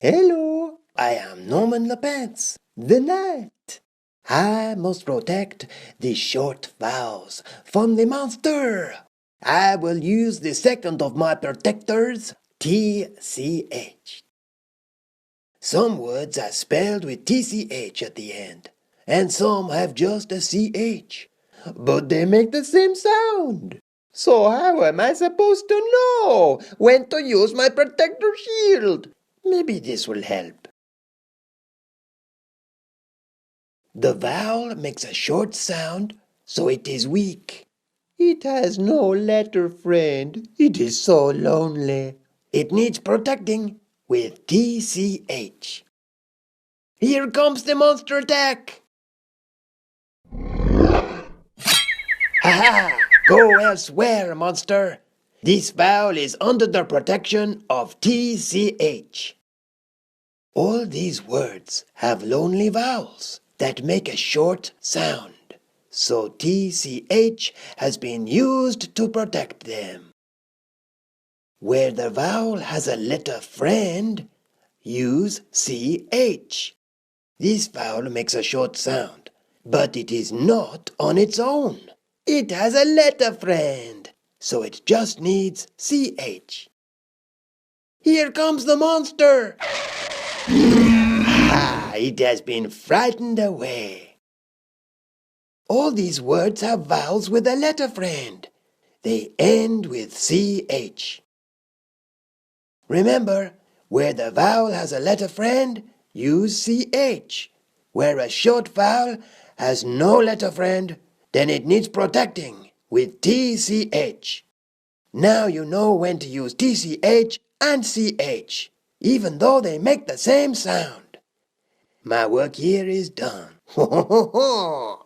Hello, I am Norman Lapence, the knight. I must protect the short vowels from the monster. I will use the second of my protectors, TCH. Some words are spelled with TCH at the end, and some have just a CH. But they make the same sound. So how am I supposed to know when to use my protector shield? Maybe this will help. The vowel makes a short sound, so it is weak. It has no letter friend. It is so lonely. It needs protecting with TCH. Here comes the monster attack! Aha! Go elsewhere, monster! This vowel is under the protection of TCH. All these words have lonely vowels that make a short sound, so TCH has been used to protect them. Where the vowel has a letter friend, use CH. This vowel makes a short sound, but it is not on its own. It has a letter friend, so it just needs CH. Here comes the monster! Ah, it has been frightened away. All these words have vowels with a letter friend. They end with CH. Remember, where the vowel has a letter friend, use CH. Where a short vowel has no letter friend, then it needs protecting with TCH. Now you know when to use TCH and CH, even though they make the same sound. My work here is done. Ho ho ho ho!